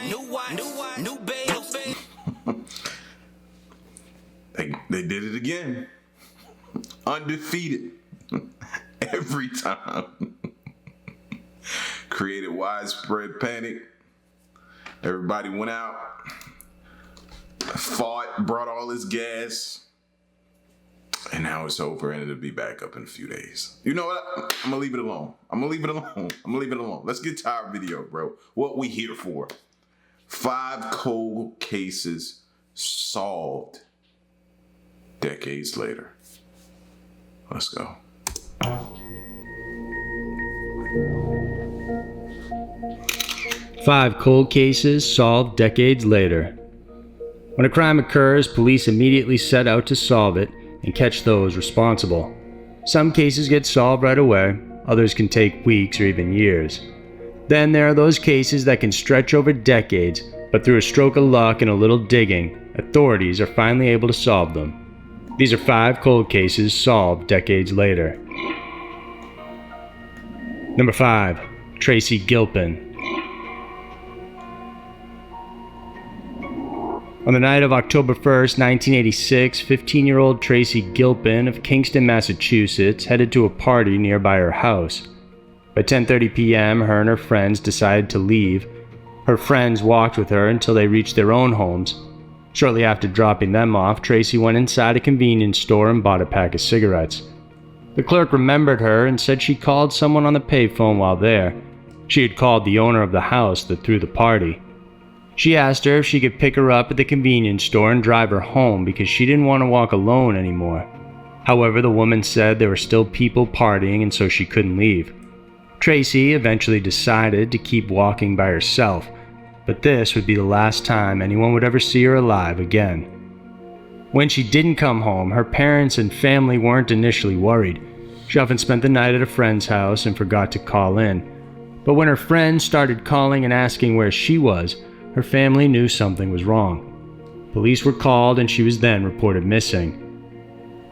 new watch, new bells. They did it again. Undefeated. Every time. Created widespread panic. Everybody went out, fought, brought all his gas, and now it's over, and it'll be back up in a few days. You know what? I'm gonna leave it alone. Let's get to our video, bro. What we here for? 5 cold cases solved decades later. Let's go. Five cold cases solved decades later. When a crime occurs, police immediately set out to solve it and catch those responsible. Some cases get solved right away, others can take weeks or even years. Then there are those cases that can stretch over decades, but through a stroke of luck and a little digging, authorities are finally able to solve them. These are 5 cold cases solved decades later. Number 5. Tracy Gilpin. On the night of October 1st, 1986, 15-year-old Tracy Gilpin of Kingston, Massachusetts, headed to a party nearby her house. By 10:30 p.m., her and her friends decided to leave. Her friends walked with her until they reached their own homes. Shortly after dropping them off, Tracy went inside a convenience store and bought a pack of cigarettes. The clerk remembered her and said she called someone on the payphone while there. She had called the owner of the house that threw the party. She asked her if she could pick her up at the convenience store and drive her home because she didn't want to walk alone anymore. However, the woman said there were still people partying and so she couldn't leave. Tracy eventually decided to keep walking by herself, but this would be the last time anyone would ever see her alive again. When she didn't come home, her parents and family weren't initially worried. She often spent the night at a friend's house and forgot to call in. But when her friends started calling and asking where she was, her family knew something was wrong. Police were called and she was then reported missing.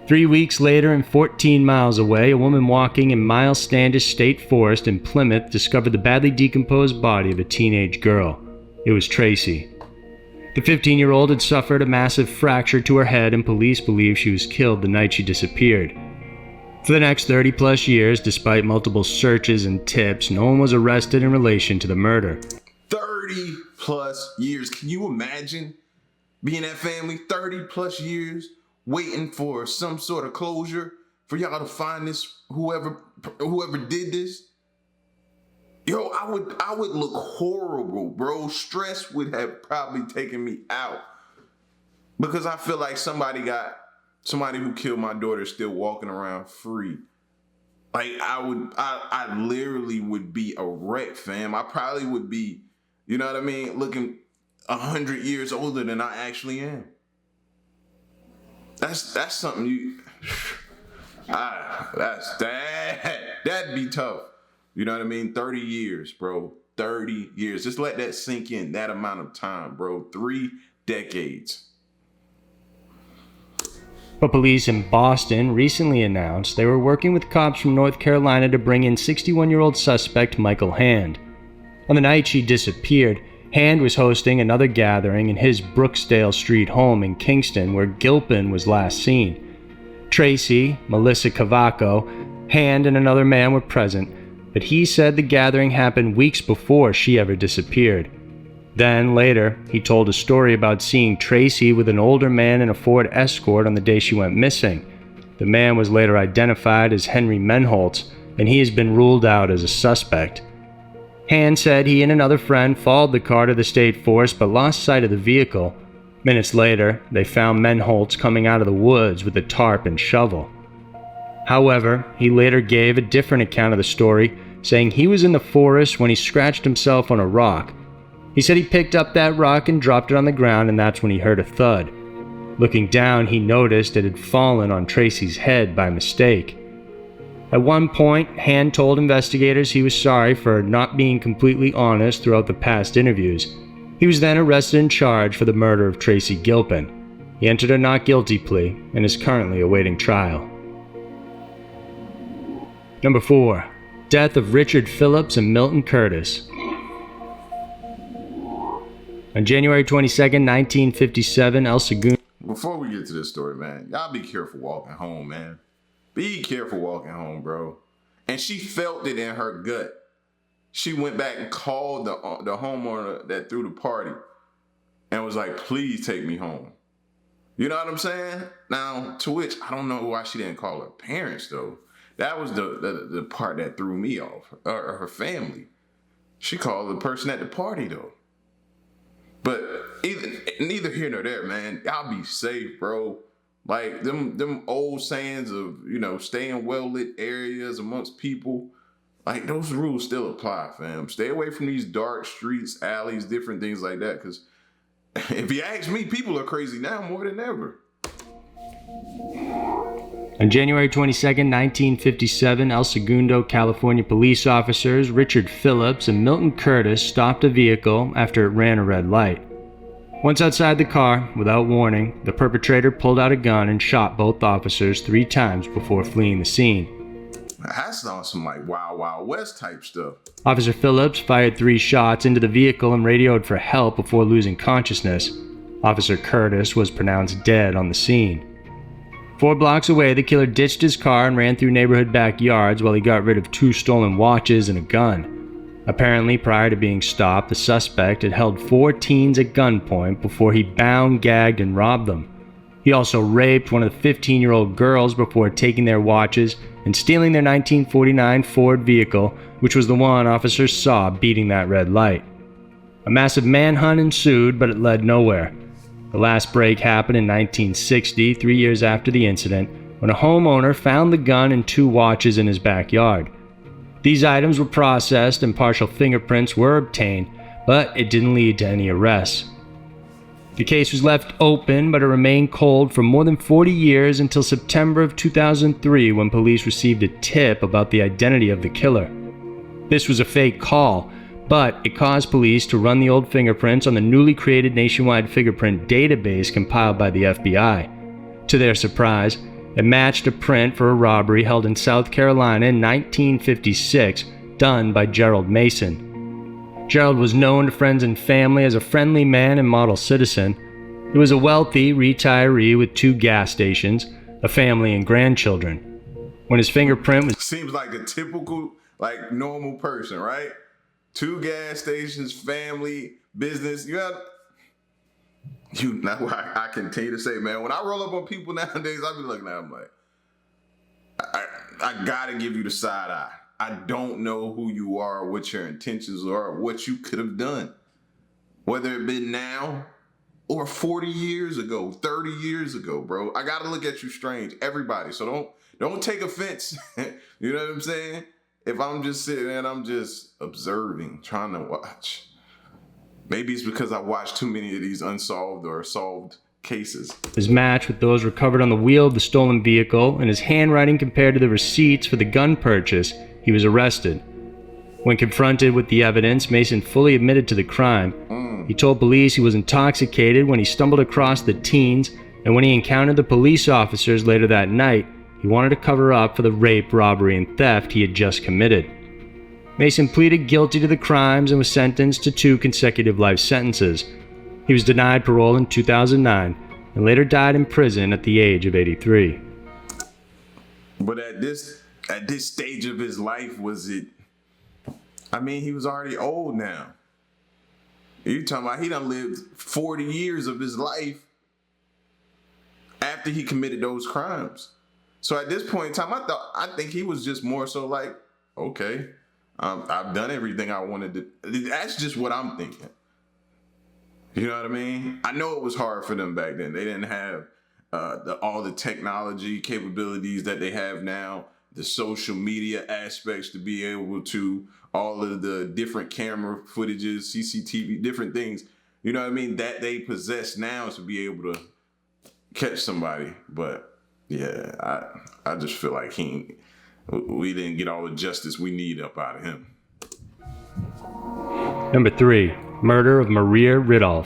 3 weeks later and 14 miles away, a woman walking in Miles Standish State Forest in Plymouth discovered the badly decomposed body of a teenage girl. It was Tracy. The 15-year-old had suffered a massive fracture to her head and police believe she was killed the night she disappeared. For the next 30-plus years, despite multiple searches and tips, no one was arrested in relation to the murder. 30-plus years. Can you imagine being that family? 30-plus years waiting for some sort of closure for y'all to find this, whoever did this. Yo, I would look horrible, bro. Stress would have probably taken me out because I feel like somebody who killed my daughter still walking around free. Like I literally would be a wreck, fam. I probably would be, you know what I mean, looking 100 years older than I actually am. That's something that'd be tough. You know what I mean? 30 years, bro. 30 years. Just let that sink in, that amount of time, bro. 3 decades. But police in Boston recently announced they were working with cops from North Carolina to bring in 61-year-old suspect Michael Hand. On the night she disappeared, Hand was hosting another gathering in his Brooksdale Street home in Kingston where Gilpin was last seen. Tracy, Melissa Cavaco, Hand, and another man were present, but he said the gathering happened weeks before she ever disappeared. Then, later, he told a story about seeing Tracy with an older man in a Ford Escort on the day she went missing. The man was later identified as Henry Menholtz, and he has been ruled out as a suspect. Hand said he and another friend followed the car to the state forest but lost sight of the vehicle. Minutes later, they found Menholtz coming out of the woods with a tarp and shovel. However, he later gave a different account of the story, saying he was in the forest when he scratched himself on a rock. He said he picked up that rock and dropped it on the ground, and that's when he heard a thud. Looking down, he noticed it had fallen on Tracy's head by mistake. At one point, Hand told investigators he was sorry for not being completely honest throughout the past interviews. He was then arrested and charged for the murder of Tracy Gilpin. He entered a not guilty plea and is currently awaiting trial. Number 4. Death of Richard Phillips and Milton Curtis. On January 22nd, 1957, El Segundo. Before we get to this story, man, y'all be careful walking home, man. Be careful walking home, bro. And she felt it in her gut. She went back and called the homeowner that threw the party and was like, please take me home. You know what I'm saying? Now, to which, I don't know why she didn't call her parents, though. That was the part that threw me off, or her family. She called the person at the party, though. But neither here nor there, man. Y'all be safe, bro. Like, them old sayings of, stay in well-lit areas amongst people, like, those rules still apply, fam. Stay away from these dark streets, alleys, different things like that, because if you ask me, people are crazy now more than ever. On January 22nd, 1957, El Segundo, California police officers Richard Phillips and Milton Curtis stopped a vehicle after it ran a red light. Once outside the car, without warning, the perpetrator pulled out a gun and shot both officers 3 times before fleeing the scene. That's on some like Wild Wild West type stuff. Officer Phillips fired 3 shots into the vehicle and radioed for help before losing consciousness. Officer Curtis was pronounced dead on the scene. 4 blocks away, the killer ditched his car and ran through neighborhood backyards while he got rid of 2 stolen watches and a gun. Apparently, prior to being stopped, the suspect had held 4 teens at gunpoint before he bound, gagged, and robbed them. He also raped one of the 15-year-old girls before taking their watches and stealing their 1949 Ford vehicle, which was the one officers saw beating that red light. A massive manhunt ensued, but it led nowhere. The last break happened in 1960, 3 years after the incident, when a homeowner found the gun and 2 watches in his backyard. These items were processed and partial fingerprints were obtained, but it didn't lead to any arrests. The case was left open, but it remained cold for more than 40 years until September of 2003, when police received a tip about the identity of the killer. This was a fake call, but it caused police to run the old fingerprints on the newly created nationwide fingerprint database compiled by the FBI. To their surprise, it matched a print for a robbery held in South Carolina in 1956, done by Gerald Mason. Gerald was known to friends and family as a friendly man and model citizen. He was a wealthy retiree with 2 gas stations, a family, and grandchildren. When his fingerprint was... Seems like a typical, normal person, right? 2 gas stations, family, business. I continue to say, man, when I roll up on people nowadays, I be looking at them like, I gotta give you the side eye. I don't know who you are, what your intentions are, what you could have done. Whether it been now or 40 years ago, 30 years ago, bro. I gotta look at you strange, everybody. So don't take offense. You know what I'm saying? If I'm just sitting there and I'm just observing, trying to watch. Maybe it's because I watched too many of these unsolved or solved cases. His match with those recovered on the wheel of the stolen vehicle and his handwriting compared to the receipts for the gun purchase, he was arrested. When confronted with the evidence, Mason fully admitted to the crime. He told police he was intoxicated when he stumbled across the teens, and when he encountered the police officers later that night, he wanted to cover up for the rape, robbery, and theft he had just committed. Mason pleaded guilty to the crimes and was sentenced to 2 consecutive life sentences. He was denied parole in 2009 and later died in prison at the age of 83. But at this stage of his life, he was already old now. You talking about he done lived 40 years of his life after he committed those crimes. So at this point in time, I think he was just more so like, okay, I've done everything I wanted to. That's just what I'm thinking. You know what I mean? I know it was hard for them back then. They didn't have all the technology capabilities that they have now, the social media aspects to be able to, all of the different camera footages, CCTV, different things, you know what I mean, that they possess now to be able to catch somebody. But yeah, I just feel like we didn't get all the justice we need up out of him. Number 3, murder of Maria Riddell.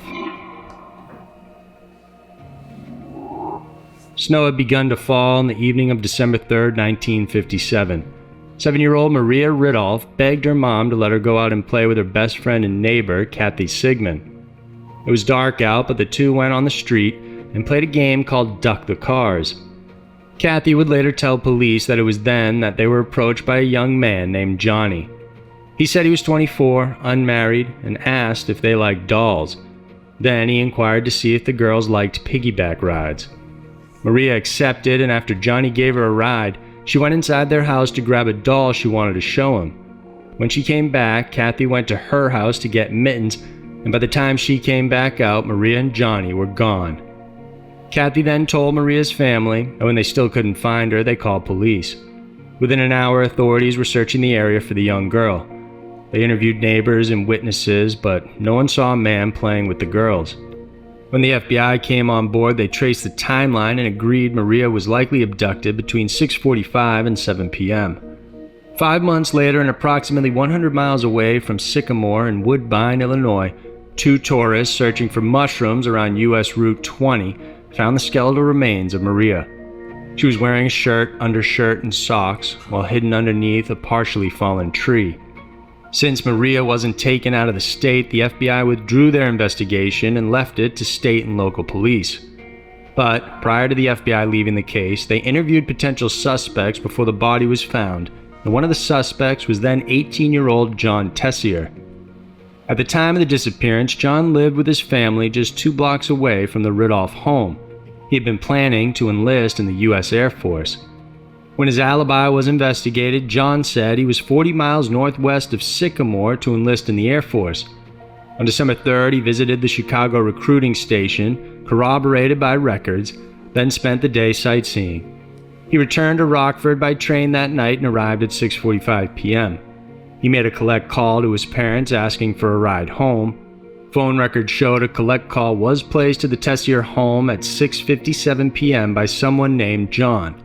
Snow had begun to fall on the evening of December 3rd, 1957. 7-year-old Maria Riddell begged her mom to let her go out and play with her best friend and neighbor, Kathy Sigmund. It was dark out, but the two went on the street and played a game called Duck the Cars. Kathy would later tell police that it was then that they were approached by a young man named Johnny. He said he was 24, unmarried, and asked if they liked dolls. Then he inquired to see if the girls liked piggyback rides. Maria accepted, and after Johnny gave her a ride, she went inside their house to grab a doll she wanted to show him. When she came back, Kathy went to her house to get mittens, and by the time she came back out, Maria and Johnny were gone. Kathy then told Maria's family, and when they still couldn't find her, they called police. Within an hour, authorities were searching the area for the young girl. They interviewed neighbors and witnesses, but no one saw a man playing with the girls. When the FBI came on board, they traced the timeline and agreed Maria was likely abducted between 6:45 and 7 p.m. 5 months later, and approximately 100 miles away from Sycamore in Woodbine, Illinois, two tourists searching for mushrooms around U.S. Route 20 found the skeletal remains of Maria. She was wearing a shirt, undershirt, and socks while hidden underneath a partially fallen tree. Since Maria wasn't taken out of the state, the FBI withdrew their investigation and left it to state and local police. But prior to the FBI leaving the case, they interviewed potential suspects before the body was found, and one of the suspects was then 18-year-old John Tessier. At the time of the disappearance, John lived with his family just 2 blocks away from the Riddell home. He had been planning to enlist in the U.S. Air Force. When his alibi was investigated, John said he was 40 miles northwest of Sycamore to enlist in the Air Force. On December 3rd, he visited the Chicago recruiting station, corroborated by records, then spent the day sightseeing. He returned to Rockford by train that night and arrived at 6:45 p.m. He made a collect call to his parents asking for a ride home. Phone records showed a collect call was placed to the Tessier home at 6:57 p.m. by someone named John.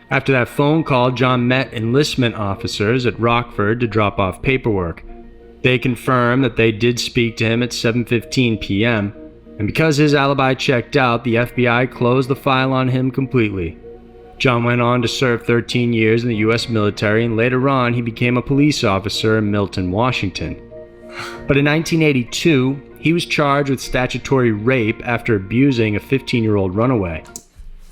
After that phone call, John met enlistment officers at Rockford to drop off paperwork. They confirmed that they did speak to him at 7:15 p.m., and because his alibi checked out, the FBI closed the file on him completely. John went on to serve 13 years in the U.S. military, and later on he became a police officer in Milton, Washington. But in 1982, he was charged with statutory rape after abusing a 15-year-old runaway.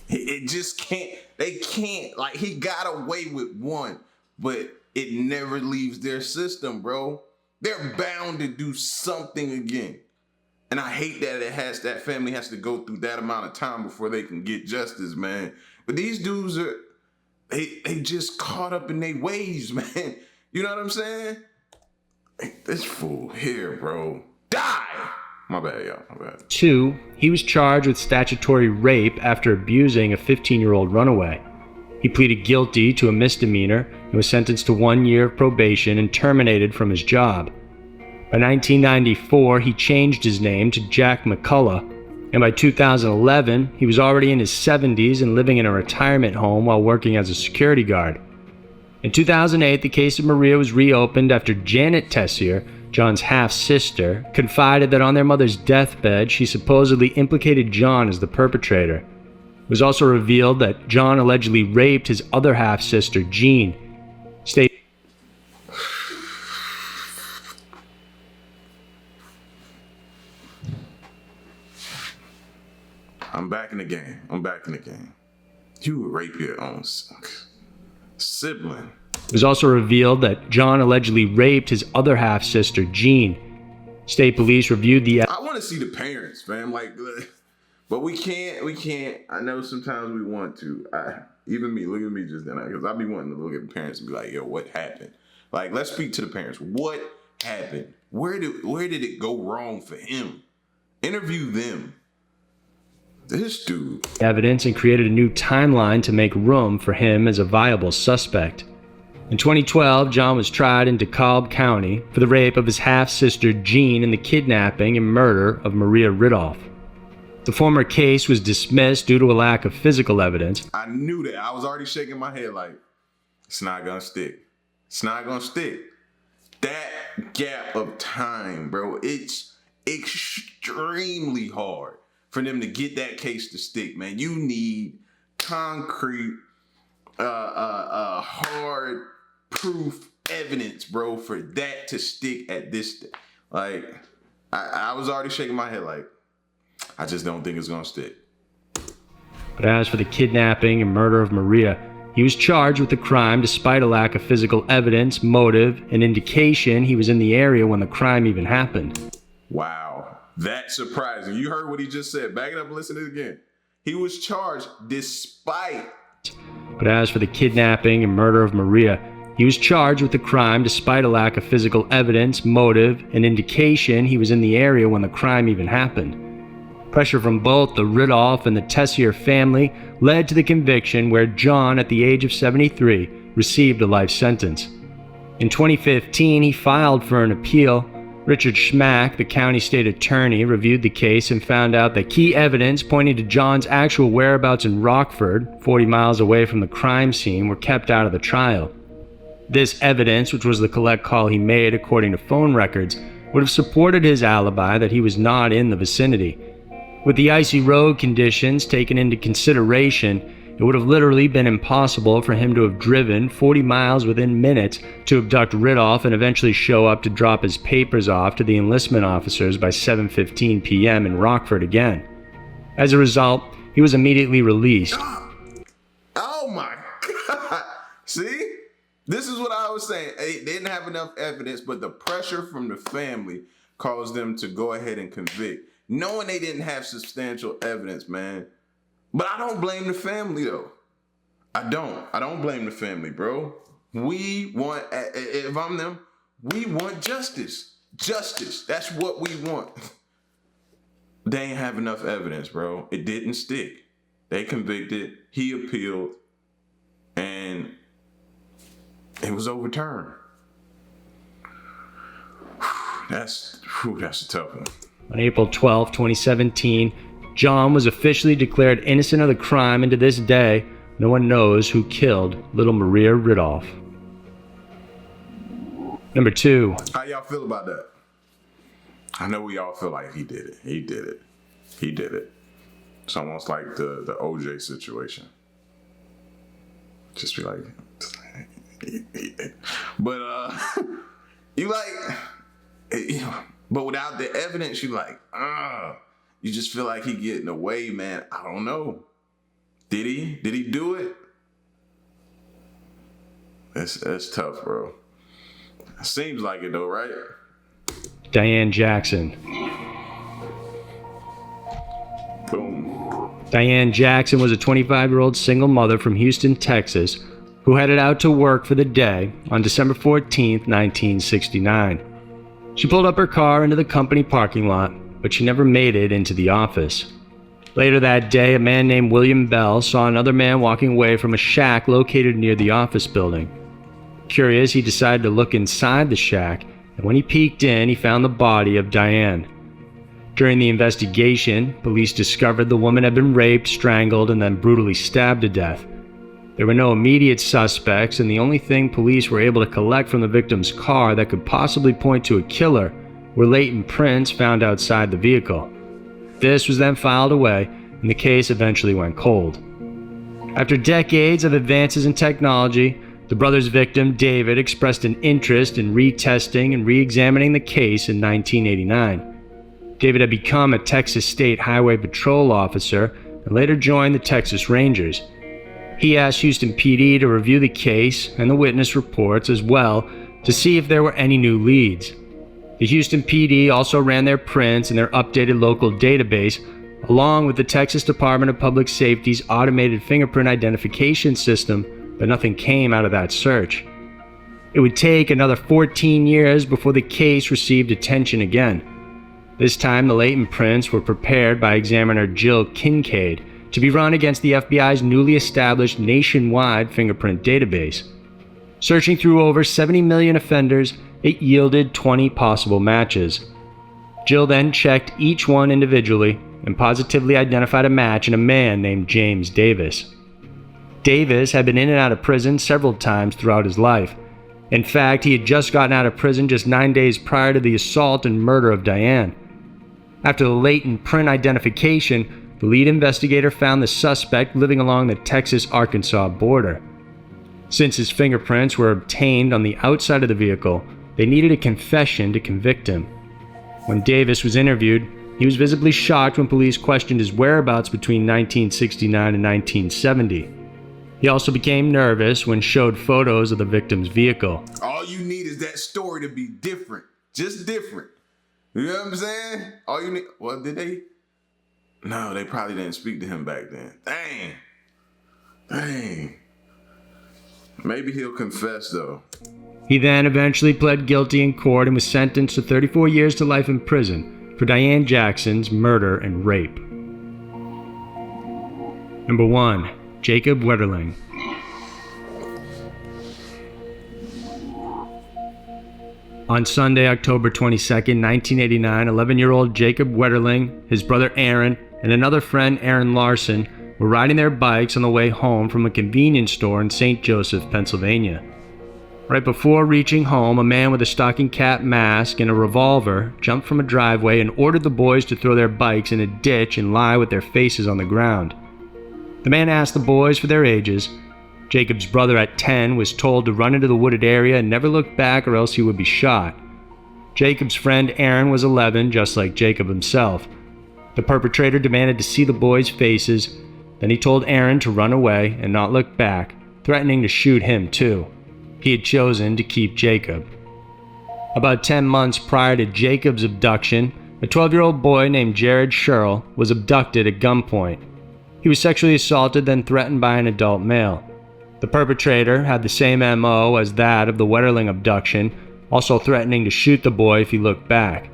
It just can't, they can't, like, he got away with one, but it never leaves their system, bro. They're bound to do something again. And I hate that that family has to go through that amount of time before they can get justice, man. But these dudes are, they just caught up in their ways, man. You know what I'm saying? This fool here, bro. Die! My bad, y'all. My bad. 2, he was charged with statutory rape after abusing a 15-year-old runaway. He pleaded guilty to a misdemeanor and was sentenced to 1 year of probation and terminated from his job. By 1994, he changed his name to Jack McCullough, and by 2011, he was already in his 70s and living in a retirement home while working as a security guard. In 2008, the case of Maria was reopened after Janet Tessier, John's half-sister, confided that on their mother's deathbed, she supposedly implicated John as the perpetrator. It was also revealed that John allegedly raped his other half-sister, Jean. I'm back in the game. You would rape your own sibling. It was also revealed that John allegedly raped his other half-sister, Jean. State police reviewed the... I want to see the parents, fam. But we can't. I know sometimes we want to. Even me, look at me just then. Because I be wanting to look at the parents and be like, yo, what happened? Like, let's speak to the parents. What happened? Where did it go wrong for him? Interview them. This dude. Evidence and created a new timeline to make room for him as a viable suspect. In 2012, John was tried in DeKalb County for the rape of his half-sister Jean and the kidnapping and murder of Maria Riddell. The former case was dismissed due to a lack of physical evidence. I knew that. I was already shaking my head like, it's not gonna stick. It's not gonna stick. That gap of time, bro, it's extremely hard for them to get that case to stick, man. You need concrete, hard proof evidence, bro, for that to stick at this. Like, I was already shaking my head like, I just don't think it's gonna stick. But as for the kidnapping and murder of Maria, he was charged with the crime despite a lack of physical evidence, motive, and indication he was in the area when the crime even happened. Wow, that's surprising. You heard what he just said. Back it up and listen to it again. He was charged despite. But as for the kidnapping and murder of Maria, he was charged with the crime despite a lack of physical evidence, motive, and indication he was in the area when the crime even happened. Pressure from both the Riddell and the Tessier family led to the conviction where John, at the age of 73, received a life sentence. In 2015, he filed for an appeal. Richard Schmack, the county state attorney, reviewed the case and found out that key evidence pointing to John's actual whereabouts in Rockford, 40 miles away from the crime scene, were kept out of the trial. This evidence, which was the collect call he made according to phone records, would have supported his alibi that he was not in the vicinity. With the icy road conditions taken into consideration, it would have literally been impossible for him to have driven 40 miles within minutes to abduct Riddell and eventually show up to drop his papers off to the enlistment officers by 7:15 p.m. in Rockford again. As a result, he was immediately released. Oh my God. See? This is what I was saying. They didn't have enough evidence, but the pressure from the family caused them to go ahead and convict, knowing they didn't have substantial evidence, man. But I don't blame the family, though. I don't blame the family, bro. We want, if I'm them, we want justice. Justice. That's what we want. They ain't have enough evidence, bro. It didn't stick. They convicted. He appealed. And it was overturned. That's a tough one. On April 12, 2017, John was officially declared innocent of the crime, and to this day, no one knows who killed little Maria Riddell. Number 2. How y'all feel about that? I know we all feel like he did it. He did it. He did it. It's almost like the OJ situation. Just be like, but you like, but without the evidence, you like, you just feel like he getting away, man. I don't know. Did he do it? That's tough, bro. Seems like it though, right? Diane Jackson. Boom. Diane Jackson was a 25-year-old single mother from Houston, Texas, who headed out to work for the day on December 14, 1969. She pulled up her car into the company parking lot, but she never made it into the office. Later that day, a man named William Bell saw another man walking away from a shack located near the office building. Curious, he decided to look inside the shack, and when he peeked in, he found the body of Diane. During the investigation, police discovered the woman had been raped, strangled, and then brutally stabbed to death. There were no immediate suspects, and the only thing police were able to collect from the victim's car that could possibly point to a killer were latent prints found outside the vehicle. This was then filed away, and the case eventually went cold. After decades of advances in technology, the brothers' victim, David, expressed an interest in retesting and re-examining the case in 1989. David had become a Texas State Highway Patrol officer and later joined the Texas Rangers. He asked Houston PD to review the case and the witness reports as well to see if there were any new leads. The Houston PD also ran their prints and their updated local database, along with the Texas Department of Public Safety's automated fingerprint identification system, but nothing came out of that search. It would take another 14 years before the case received attention again. This time, the latent prints were prepared by examiner Jill Kincaid to be run against the FBI's newly established nationwide fingerprint database. Searching through over 70 million offenders, it yielded 20 possible matches. Jill then checked each one individually and positively identified a match in a man named James Davis. Davis had been in and out of prison several times throughout his life. In fact, he had just gotten out of prison just 9 days prior to the assault and murder of Diane. After the latent print identification, the lead investigator found the suspect living along the Texas-Arkansas border. Since his fingerprints were obtained on the outside of the vehicle, they needed a confession to convict him. When Davis was interviewed, he was visibly shocked when police questioned his whereabouts between 1969 and 1970. He also became nervous when showed photos of the victim's vehicle. All you need is that story to be different. Just different. You know what I'm saying? All you need. Well, did they? No, they probably didn't speak to him back then. Dang. Maybe he'll confess, though. He then eventually pled guilty in court and was sentenced to 34 years to life in prison for Diane Jackson's murder and rape. Number 1. Jacob Wetterling. On Sunday, October 22, 1989, 11-year-old Jacob Wetterling, his brother Aaron, and another friend, Aaron Larson, were riding their bikes on the way home from a convenience store in St. Joseph, Pennsylvania. Right before reaching home, a man with a stocking cap mask and a revolver jumped from a driveway and ordered the boys to throw their bikes in a ditch and lie with their faces on the ground. The man asked the boys for their ages. Jacob's brother at 10 was told to run into the wooded area and never look back or else he would be shot. Jacob's friend Aaron was 11, just like Jacob himself. The perpetrator demanded to see the boys' faces. Then he told Aaron to run away and not look back, threatening to shoot him too. He had chosen to keep Jacob. About 10 months prior to Jacob's abduction, a 12-year-old boy named Jared Sherrill was abducted at gunpoint. He was sexually assaulted, then threatened by an adult male. The perpetrator had the same MO as that of the Wetterling abduction, also threatening to shoot the boy if he looked back.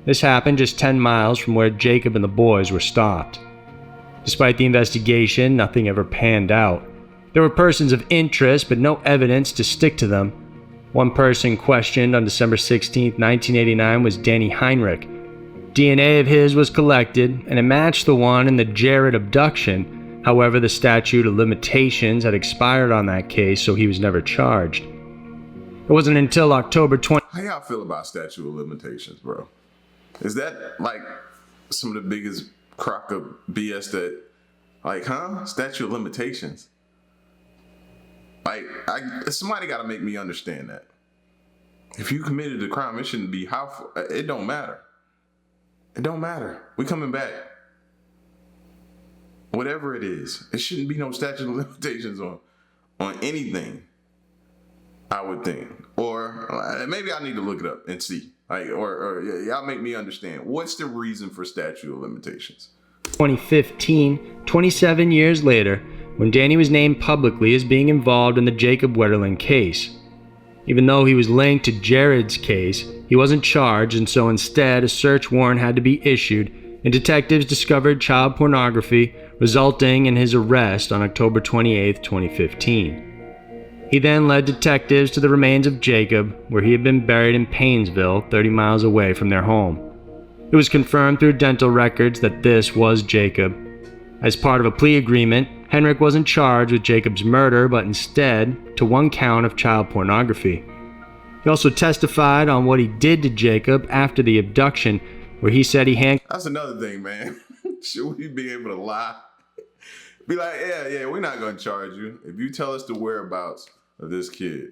This happened just 10 miles from where Jacob and the boys were stopped. Despite the investigation, nothing ever panned out. There were persons of interest, but no evidence to stick to them. One person questioned on December 16, 1989 was Danny Heinrich. DNA of his was collected, and it matched the one in the Jared abduction. However, the statute of limitations had expired on that case, so he was never charged. It wasn't until October 20... How y'all feel about statute of limitations, bro? Is that like some of the biggest crock of BS that, like, statute of limitations? Like, somebody got to make me understand that. If you committed a crime, it shouldn't be how. It don't matter. It don't matter. We coming back. Whatever it is, it shouldn't be no statute of limitations on anything. I would think, or maybe I need to look it up and see. Like, or y'all make me understand. What's the reason for statute of limitations? 2015, 27 years later, when Danny was named publicly as being involved in the Jacob Wetterling case. Even though he was linked to Jared's case, he wasn't charged, and so instead a search warrant had to be issued, and detectives discovered child pornography, resulting in his arrest on October 28, 2015. He then led detectives to the remains of Jacob, where he had been buried in Paynesville, 30 miles away from their home. It was confirmed through dental records that this was Jacob. As part of a plea agreement, Henrik wasn't charged with Jacob's murder, but instead to one count of child pornography. He also testified on what he did to Jacob after the abduction, where he said he handcuffed... That's another thing, man. Should we be able to lie? Be like, yeah, we're not going to charge you. If you tell us the whereabouts of this kid,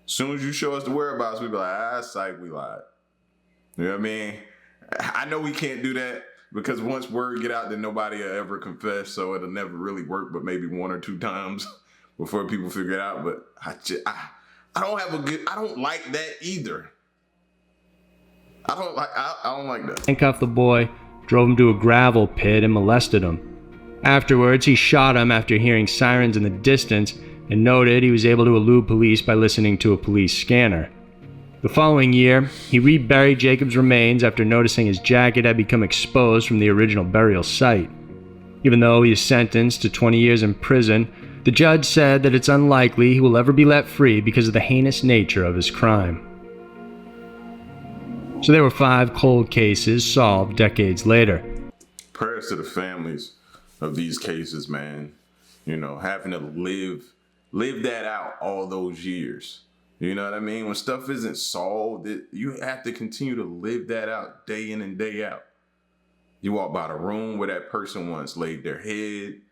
as soon as you show us the whereabouts, we be like, psych, we lied. You know what I mean? I know we can't do that because once word get out, then nobody will ever confess, so it'll never really work, but maybe one or two times before people figure it out. But I don't like that either. I don't like that. Handcuffed the boy, drove him to a gravel pit, and molested him. Afterwards, he shot him after hearing sirens in the distance and noted he was able to elude police by listening to a police scanner. The following year, he reburied Jacob's remains after noticing his jacket had become exposed from the original burial site. Even though he is sentenced to 20 years in prison, the judge said that it's unlikely he will ever be let free because of the heinous nature of his crime. So there were 5 cold cases solved decades later. Prayers to the families of these cases, man. You know, having to live that out all those years. You know what I mean? When stuff isn't solved, you have to continue to live that out day in and day out. You walk by the room where that person once laid their head.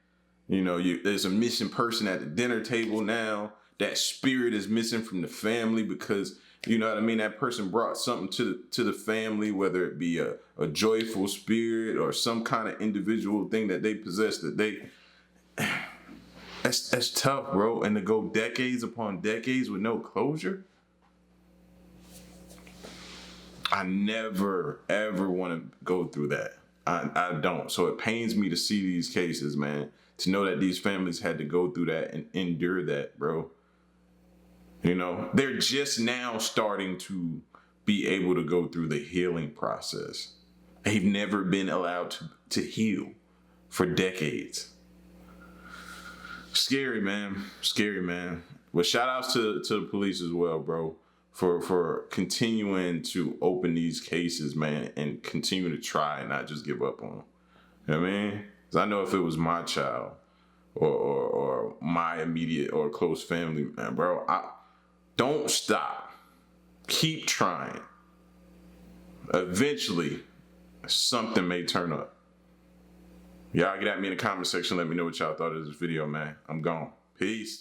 You know, there's a missing person at the dinner table now. That spirit is missing from the family because You know what I mean? That person brought something to the family, whether it be a joyful spirit or some kind of individual thing that they possess that they. That's tough, bro. And to go decades upon decades with no closure. I never, ever want to go through that. I don't. So it pains me to see these cases, man. To know that these families had to go through that and endure that, bro. You know, they're just now starting to be able to go through the healing process. They've never been allowed to heal for decades. Scary, man. Scary, man. But shout outs to the police as well, bro, for continuing to open these cases, man, and continue to try and not just give up on them. You know what I mean? Because I know if it was my child or my immediate or close family, man, bro, don't stop. Keep trying. Eventually, something may turn up. Y'all get at me in the comment section. Let me know what y'all thought of this video, man. I'm gone. Peace.